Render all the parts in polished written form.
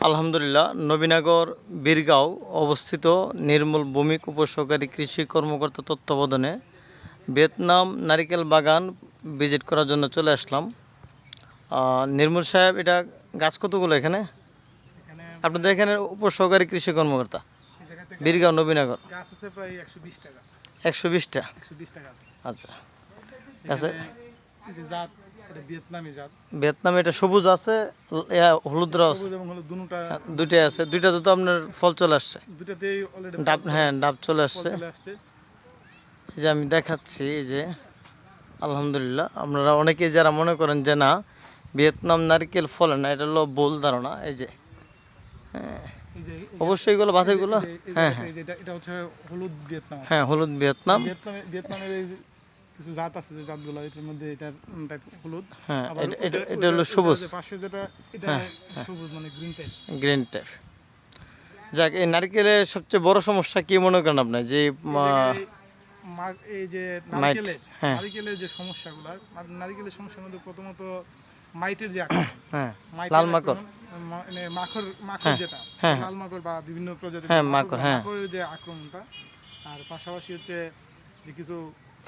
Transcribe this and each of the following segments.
আলহামদুলিল্লাহ, নবীনগর বীরগাঁও অবস্থিত নির্মল ভূমিক উপসহকারী কৃষি কর্মকর্তা তত্ত্বাবধানে ভিয়েতনাম নারিকেল বাগান ভিজিট করার জন্য চলে আসলাম। নির্মল সাহেব, এটা গাছ কতগুলো এখানে? আপনাদের এখানে উপসহকারী কৃষি কর্মকর্তা বীরগাঁও নবীনগর গাছ আছে প্রায় 120টা গাছ। 120টা? 120টা গাছ আছে। আচ্ছা, গাছে যে জাত এটা ভিয়েতনামি জাত। ভিয়েতনামে এটা সবুজ আছে, হলুদ আছে, সবুজ এবং হলুদ দুটোটা। দুইটাই আছে। দুইটাতে তো আপনার ফল চলে আসছে, দুটাতেই অলরেডি ডাব, হ্যাঁ ডাব চলে ফল আসছে। চলে আসছে। এই যে আমি দেখাচ্ছি, এই যে আলহামদুলিল্লাহ। আপনারা অনেকেই যারা মনে করেন যে না ভিয়েতনাম নারকেল ফলে না, এটা হলো ভুল ধারণা। এই যে হ্যাঁ, এই যে অবশ্যই এগুলো বাতিগুলো, হ্যাঁ হ্যাঁ এটা হচ্ছে হলুদ ভিয়েতনাম। হ্যাঁ, হলুদ ভিয়েতনাম। ভিয়েতনামের এই কিছু জাত আছে, যে জাতগুলো এটার মধ্যে এটার টাইপ হলুদ। হ্যাঁ, আবার এটা হলো সবুজ, পাশে যেটা এটা সবুজ মানে গ্রিন টাইপ। Green type. যাক, এই নারকেলের সবচেয়ে বড় সমস্যা কি মনে করেন আপনি? যে এই যে হ্যাঁ নারিকেলের যে সমস্যাগুলো, নারিকেলের সমস্যার মধ্যে প্রথমত মাইটের যে আক্রমণ, হ্যাঁ, লাল মাকড়, মানে মাকড় যেটা লাল মাকড় বা বিভিন্ন প্রজাতির মাকড়, হ্যাঁ, মাকড়ের যে আক্রমণটা। আর পাশাপাশি হচ্ছে যে কিছু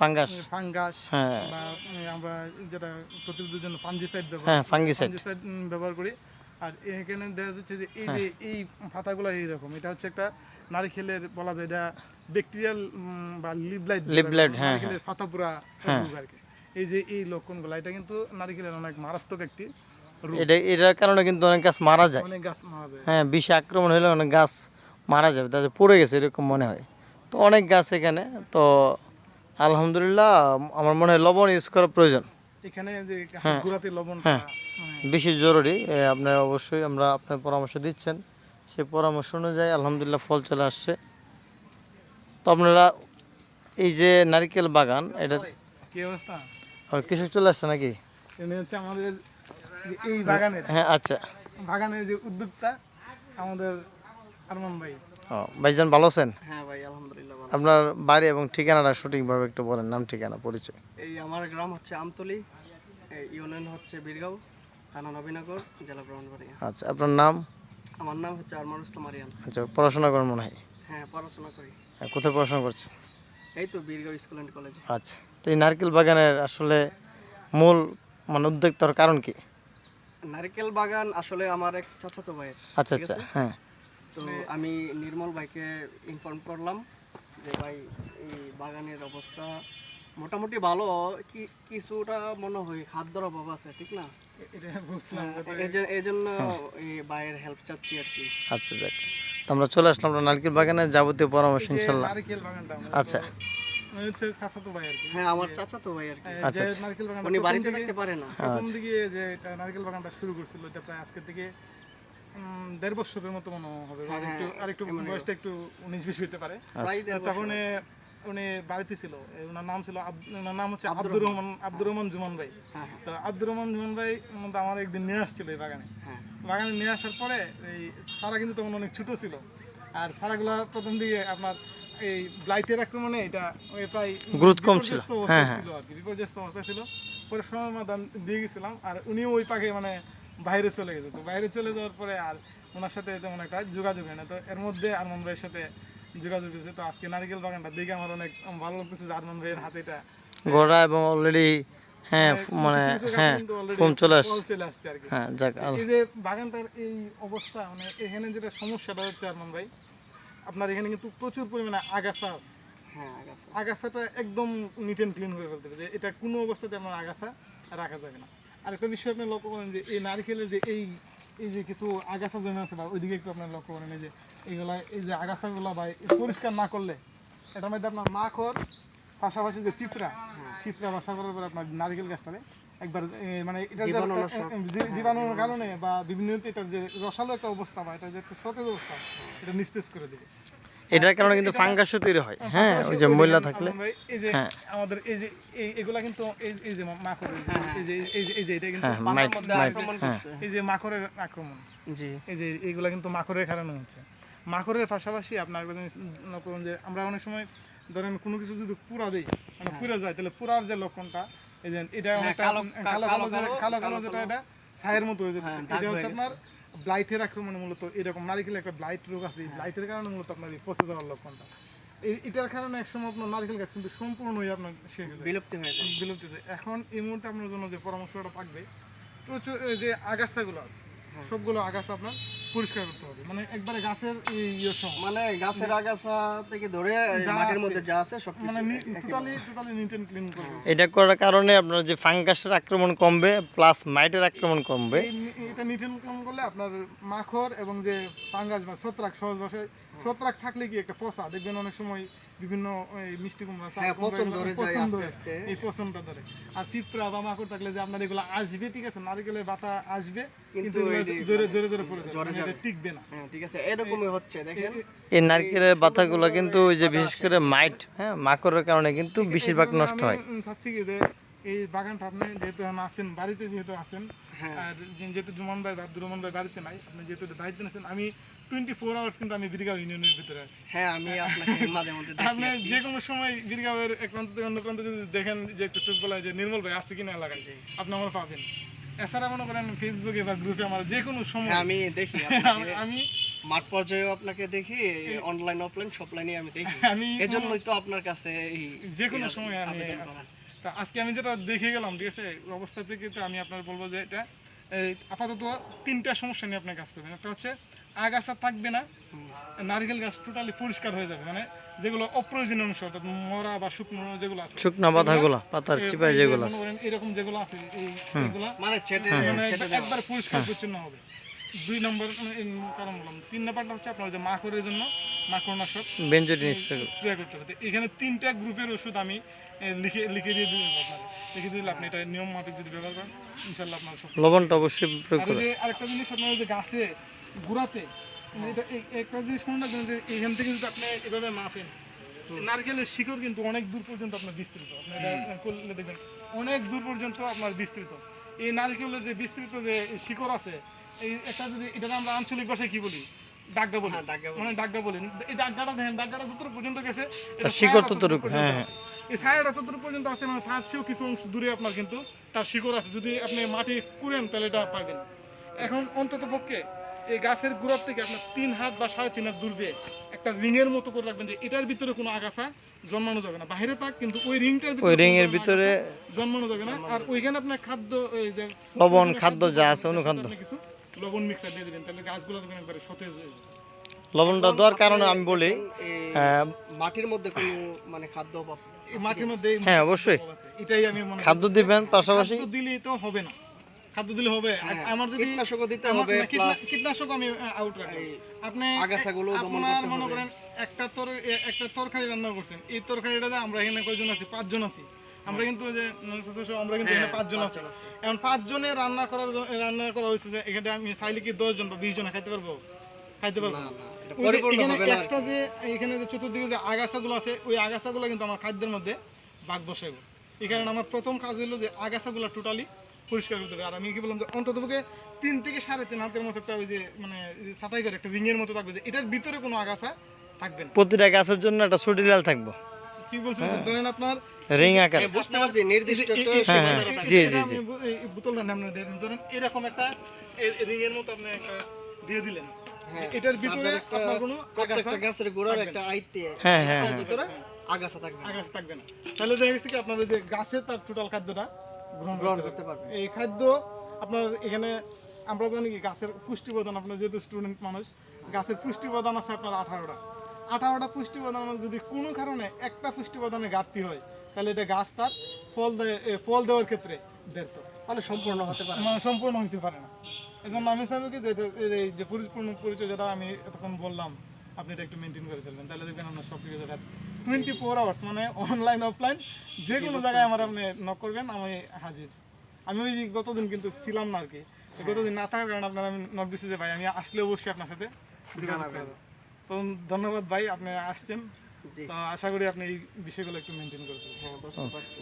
ফাঙ্গাস, বা আমরা যেটা প্রতিরোধের জন্য ফাঙ্গিসাইড ফাঙ্গিসাইড ব্যবহার করি। আর এখানে দেখা যাচ্ছে যে এই যে এই পাতাগুলো এইরকম, এটা হচ্ছে একটা নারিকেলের বলা যায় এটা ব্যাকটেরিয়াল বা লিভলাইট নারিকেলের পাতা পুরা রোগ আর কি। এই যে এই লক্ষণগুলো, এটা কিন্তু নারিকেলের অনেক মারাত্মক একটি রোগ। এটার কারণে কিন্তু অনেক গাছ মারা যায়, হ্যাঁ, বিষে আক্রমণ হলে অনেক গাছ মারা যাবে, তাদের পড়ে গেছে এরকম মনে হয়। তো অনেক গাছ এখানে তো আলহামদুলিল্লাহ আমার মনে হয় লবণ ইউজ করা প্রয়োজন এখানে, যে গাছের গোড়াতে লবণটা বেশি জরুরি। আপনি অবশ্যই আপনার পরামর্শ দিচ্ছেন, সেই পরামর্শ অনুযায়ী আলহামদুলিল্লাহ ফল চলে আসছে। তো আপনারা এই যে নারকেল বাগান, এটা কি অবস্থা? কৃষক চলে আসছে নাকি? হচ্ছে আমাদের এই বাগানের, হ্যাঁ, আচ্ছা, বাগানের যে উদ্যোক্তা আমাদের আরমান ভাই। ভাইজান ভালো আছেন? হ্যাঁ ভাই, আলহামদুলিল্লাহ ভালো। আপনার বাড়ি এবং ঠিকানাটা সঠিকভাবে একটু বলেন, নাম ঠিকানা পরিচয়। এই আমার গ্রাম হচ্ছে আমতলী, ইউনিয়ন হচ্ছে বীরগাঁও, থানা নবীনগর, জেলা ব্রাহ্মণবাড়িয়া। আচ্ছা, আপনার নাম? আমার নাম হচ্ছে আরমান রুস্তম আরিয়ান। আচ্ছা, পড়াশোনা করেন মনে হয়? হ্যাঁ, পড়াশোনা করি। কোথায় পড়াশোনা করছেন? এই তো বীরগাঁও স্কুল অ্যান্ড কলেজে। আচ্ছা, তো এই নারকেল বাগানের আসলে মূল উদ্যোক্তার কারণ কি? নারকেল বাগান আসলে আমার এক চাচাতো ভাইয়ের। আচ্ছা আচ্ছা, হ্যাঁ। তো আমি নির্মল ভাইকে ইনফর্ম করলাম যে ভাই এই বাগানের অবস্থা মোটামুটি ভালো, কিছুটা মনে হয় খাদ্যর অভাব আছে, ঠিক না? এই জন্য এই ভাইয়ের হেল্প চাচ্ছি আর কি। আচ্ছা, যাক, তো আমরা চলে আসলাম নারকেল বাগানের যাবতীয় পরামর্শ ইনশাল্লাহ। আচ্ছা, হ্যাঁ, আমার চাচাতো ভাই আর কি। আচ্ছা, উনি বাড়িতে থাকতে পারে না। প্রথম দিকে যে নারকেল বাগানটা শুরু করছিল, এটা প্রায় আজকে থেকে 1.5 বছরের মতো মনে হবে, আরেকটু বয়সটা একটু 19-20 হতে পারে। তখন উনি বাড়িতে ছিল, ওনার নাম হচ্ছে আব্দুর রহমান জুমান ভাই। তো আব্দুর রহমান জুমান ভাই আমার একদিন নিয়ে আসছিল এই বাগানে। নিয়ে আসার পরে এই চারা কিন্তু তখন অনেক ছোট ছিল, আর চারাগুলো প্রথম দিকে আপনার এই ব্লাইটের আক্রমণে এটা প্রায় গ্রোথ কম ছিল, বিপর্যস্ত অবস্থা ছিল। পরে সমাধান দিয়ে গেছিলাম, আর উনিও ওই পাখে মানে বাইরে চলে গেছে। তো বাইরে চলে যাওয়ার পরে আর ওনার সাথে তেমন একটা যোগাযোগ হয় না। তো এর মধ্যে আরমান ভাইয়ের সাথে যোগাযোগ হয়েছে। তো আজকে নারকেল বাগানটা দেখে আমার অনেক ভালো লাগতেছে যে আরমান ভাইয়ের হাতে এটা গোড়া এবং অলরেডি মানে ফোন চলে আসছে আর কি। যাক, এই যে বাগানটার এই অবস্থা, মানে এখানে যেটা সমস্যাটা হচ্ছে আরমান ভাই, আপনার এখানে কিন্তু প্রচুর পরিমাণে আগাছা আছে। আগাছাটা একদম নিট অ্যান্ড ক্লিন করে ফেলতে হবে, এটা কোনো অবস্থাতে আপনার আগাছা রাখা যাবে না। আর একটা বিষয় আপনি লক্ষ্য করেন যে এই নারকেলের যে এই যে কিছু আগাছা জমে আছে, বা ওইদিকে একটু আপনার লক্ষ্য করেন যে এইগুলা, এই যে আগাছাগুলো বা পরিষ্কার না করলে এটার মধ্যে আপনার মাকড়, পাশাপাশি যে পিঁপড়া বাসা করার পরে আপনার নারকেল গাছটারে একবার মানে এটা জীবাণুর কারণে বা বিভিন্ন এটার যে রসালো একটা অবস্থা বা এটা যে একটা সতেজ অবস্থা, এটা নিস্তেজ করে দেবে। এটার কারণে কিন্তু ফাঙ্গাসও তৈরি হয়, হ্যাঁ, ওই যে ময়লা থাকলে। এই যে আমাদের এই যে এগুলা কিন্তু এই যে মাকড়, এই যে এটা কিন্তু এই যে মাকড়ের আক্রমণ, জি, এই যে এইগুলা কিন্তু মাকড়ের কারণে হচ্ছে। মাকড়ের পাশাপাশি আপনার যে আমরা অনেক সময় ধরেন কোনো কিছু যদি পুরা দিই, মানে পুড়ে যায়, তাহলে পুরার যে লক্ষণটা, এই যে এটা কালো যেটা এটা ছায়ের মতো হয়ে যেতেছে। হ্যাঁ, দাগ এটা হয়ে হচ্ছে আপনার ব্লাইটের আক্রমণে মূলত এরকম নারিকেলের একটা ব্লাইট রোগ আছে, এই ব্লাইটের কারণে মূলত আপনার এই পচে যাওয়ার লক্ষণটা। এটার কারণে একসময় আপনার নারকেল গাছ কিন্তু সম্পূর্ণই আপনার শেষ হয়ে যায়, বিলুপ্তি হয়ে যায়। বিলুপ্ত হয়ে যায়। এখন এই মুহূর্তে আপনার জন্য যে পরামর্শটা থাকবে, প্রচুর এই যে আগাছাগুলো আছে সবগুলো আগাছা আপনার পরিষ্কার করতে হবে, মানে একবারে গাছের এই ইয়ে সহ, মানে গাছের আগাছা থেকে ধরে যা মাটির আছে, মধ্যে যা আছে সব মানে টোটালি নিট অ্যান্ড ক্লিন করবে। এটা করার কারণে আপনার যে ফাঙ্গাসের আক্রমণ কমবে, প্লাস মাইটের আক্রমণ কমবে। এটা নিট অ্যান্ড ক্লিন করলে আপনার মাখড় এবং যে ফাঙ্গাস বা ছত্রাক, সহজ ভাষায় ছত্রাক থাকলে কি একটা পচা দেখবেন অনেক সময় বিভিন্ন এই মিষ্টি কুমড়া, চাল হ্যাঁ, কুমড়া পচন এগুলো ধরে যায় পচন আস্তে ধরে, আস্তে। এই পচনটা ধরে। আর পিঁপড়া বা মাকড় থাকলে যে আপনার এগুলো আসবে, ঠিক আছে, নারকেলের পাতা আসবে কিন্তু কিন্তু এগুলো জোরে জোরে জোরে পড়ে জ্বরে যাবে, যাবে। এটা টিকবে না। হ্যাঁ, ঠিক আছে, এরকমই হচ্ছে দেখেন। এই নারকেলের পাতাগুলো কিন্তু ওই যে বিশেষ করে মাইট, হ্যাঁ, মাকড়ের কারণে কিন্তু বেশিরভাগ এই নষ্ট হয়। আমি চাচ্ছি কি যে এই বাগানটা আপনি যেহেতু এখন আছেন, বাড়িতে যেহেতু আছেন, হ্যাঁ। আর যেহেতু জুমান ভাই বা আব্দুর রহমান ভাই বাড়িতে নাই, আপনি যেহেতু দায়িত্ব নিয়েছেন, আমি 24 আওয়ার্স কিন্তু আমি বীরগাঁও ইউনিয়নের ভিতরে আছি। হ্যাঁ, আমি আপনাকে মাঝে মধ্যে দেখি। আপনি যে কোনো সময় বীরগাঁওয়ের এক প্রান্ত থেকে অন্য প্রান্ত যদি দেখেন যে একটু চোখ বলায় যে নির্মল ভাই আছে কিনা এলাকায়, আপনি আমার পাবেন। এছাড়া মনে করেন ফেসবুকে বা গ্রুপে আমার যে কোনো সময় হ্যাঁ, আমি দেখি আপনাকে। আমি মাঠ পর্যায়েও আপনাকে দেখি, অনলাইন অফলাইন সব লাইনে আমি দেখি। আমি এজন্যই তো আপনার কাছে এই যে কোনো সময় আমি আবেদন আছি। করা। তা আজকে আমি যেটা দেখে গেলাম, ঠিক আছে, অবস্থা প্রেক্ষিতে আমি আপনার বলবো যে এটা এই আপাতত 3টা সমস্যা নিয়ে আপনি কাজ করবেন। একটা হচ্ছে আগাছা থাকবে না, নারকেল গাছ টোটালি পরিষ্কার হয়ে যাবে, মানে যেগুলো অপ্রয়োজনীয় অংশ অর্থাৎ মরা বা শুকনো যেগুলো আছে, শুকনা পাতাগুলো, পাতার চিপায় যেগুলো আছে, মনে করেন এরকম যেগুলো আছে এইগুলা মানে ছেটে মানে একবার পরিষ্কার পরিচ্ছন্ন হবে। 2 নম্বর কারণ বললাম। 3 নাম্বারটা হচ্ছে আপনার যে মাকড়ের জন্য মাকড়নাশক বেঞ্জোডিন স্প্রে। স্প্রে করতে হবে। এখানে 3টা গ্রুপের ওষুধ আমি লিখে দিয়ে দিব আপনাকে, লিখে দিলে আপনি এটা নিয়ম মাফিক যদি ব্যবহার করেন, ইনশাল্লাহ আপনার সব। লবণটা অবশ্যই প্রয়োগ আর করে। যে আরেকটা জিনিস আপনার যে গাছে গুড়াতে এটা একটা জিনিস মনে রাখবেন যে এখান থেকে যদি আপনি এভাবে মাফেন, নারকেলের শিকড় কিন্তু অনেক দূর পর্যন্ত আপনার বিস্তৃত, আপনি এটা করলে দেখবেন অনেক দূর পর্যন্ত আপনার বিস্তৃত। এই নারকেলের যে বিস্তৃত যে শিকড় আছে, এই একটা যদি এটা আমরা আঞ্চলিক ভাষায় কি বলি, ডাগা বলি, হ্যাঁ, ডাগা বলি। মানে ডাগা বলেন। এই ডাগগাটা দেখেন, ডাগগাটা যতটুকু পর্যন্ত গেছে তার শিকড় ততটুকু, হ্যাঁ, হ্যাঁ। এই ছায়াটা যতটুকু পর্যন্ত আছে, মানে তার চেয়েও কিছু অংশ দূরে আপনার কিন্তু তার শিকড় আছে। যদি আপনি মাটি কুড়েন তাহলে এটা পাবেন। এখন অন্তত পক্ষে এই গাছের গোড়ার থেকে আপনার 3 হাত বা 3.5 হাত দূর দিয়ে একটা রিংয়ের মতো করে রাখবেন, যে এটার ভিতরে কোনো আগাছা জন্মানো যাবে না। বাইরে থাক কিন্তু ওই রিংটার ওই রিংয়ের ভিতরে জন্মানো যাবে না। আর ওইখানে আপনার খাদ্য, এই যে লবণ, খাদ্য যা আছে, অনুখাদ্য, আপনি কিছু লবণ মিক্সার দিয়ে দিবেন, তাহলে গাছগুলো দেখবেন একবারে সতেজ হয়ে যাবে। লবণটা দেওয়ার কারণে আমি বলি, এই আহ, মাটির মধ্যে কোনো মানে খাদ্য অভাব এই মাটির মধ্যে হ্যাঁ, অবশ্যই এটাই আমি মনে করি। খাদ্য দিবেন, পাশাপাশি খাদ্য দিলেই তো হবে না, খাদ্য দিলে হবে। আমার যদি কীটনাশকও দিতে আমার হবে, না, plus কীটনাশক আমি আউট রাখি। আপনি আগাছাগুলো দমন আপনার করতে মনে হবে। করেন একটা তরকারি রান্না করছেন, এই তরকারিটাতে আমরা এখানে কয়জন আছি, 5 জন আছি। আমরা কিন্তু ওই যে আমরা কিন্তু এখানে 5 জন আছি। এখন 5 জনের রান্না করা হয়েছে, যে এখানে আমি চাইলে কি 10 জন বা 20 জন খাইতে পারবো? খাইতে পারবো না। এটা ওই যে পরিপূর্ণ এখানে হবে না। extra যে এখানে যে চতুর্দিকে যে আগাছাগুলো আছে, ওই আগাছাগুলো কিন্তু আমার খাদ্যের মধ্যে ভাগ বসাইবো। এই কারণে আমার প্রথম কাজ হলো যে আগাছাগুলো টোটালি পরিষ্কার করতে হবে। আর আমি কি বললাম যে অন্ততপক্ষে 3 থেকে 3.5 হাতের মতো একটা ওই যে মানে ছাটাই করে একটা রিংয়ের মতো থাকবে, যে এটার ভিতরে কোনো আগাছা থাকবে না। প্রতিটা গাছের জন্য একটা সুটিলাল থাকবো, কি বলছেন, ধরেন আপনার রিং আকার। বুঝতে পারছি, নির্দিষ্ট একটা হ্যাঁ, সীমা হ্যাঁ, দ্বারা থাকে। জি, এটা জি, আপনি এই বোতলটা নামনে দিয়ে দিন, ধরেন এরকম একটা রিংয়ের মতো আপনি একটা দিয়ে দিলেন, হ্যাঁ, এটার ভিতরে একটা আপনার কোনো প্রত্যেকটা গাছের গোড়ার একটা আইতে হ্যাঁ, হ্যাঁ, তার ভিতরে আগাছা থাকবে, আগাছা থাকবে না। তাহলে দেখা গেছে কি আপনার ওই যে গাছের তার টোটাল খাদ্যটা গ্রহণ করতে পারবে। এই খাদ্য আপনার এখানে আমরা জানি কি গাছের পুষ্টি উপাদান, আপনার যেহেতু স্টুডেন্ট মানুষ, গাছের পুষ্টি উপাদান আছে আপনার 18টা পুষ্টি উপাদান যদি কোনো কারণে একটা পুষ্টি উপাদানে ঘাটতি হয়, তাহলে এটা গাছ তার ফল দেওয়ার ক্ষেত্রে ব্যর্থ, মানে সম্পূর্ণ হতে পারে। মানে সম্পূর্ণ হইতে পারে না। এই জন্য আমি চাইবো কি যে এই যে পরিপূর্ণ পরিচয় যেটা আমি এতক্ষণ বললাম, আপনি এটা একটু মেনটেন করে চলবেন, তাহলে দেখবেন আপনার সব কিছু 24 আওয়ার্স, মানে অনলাইন অফলাইন যে কোনো জায়গায় আমার আপনি নক করবেন, আমি হাজির। আমি ওই গতদিন কিন্তু ছিলাম না আর কি, গতদিন না থাকার কারণে আপনার আমি নক দিচ্ছি যে ভাই আমি আসলে অবশ্যই আপনার সাথে জানাবেন। তো ধন্যবাদ ভাই, আপনি আসছেন। জি, তো আশা করি আপনি এই বিষয়গুলো একটু মেনটেন করবেন। হ্যাঁ, বুঝতে পারছি।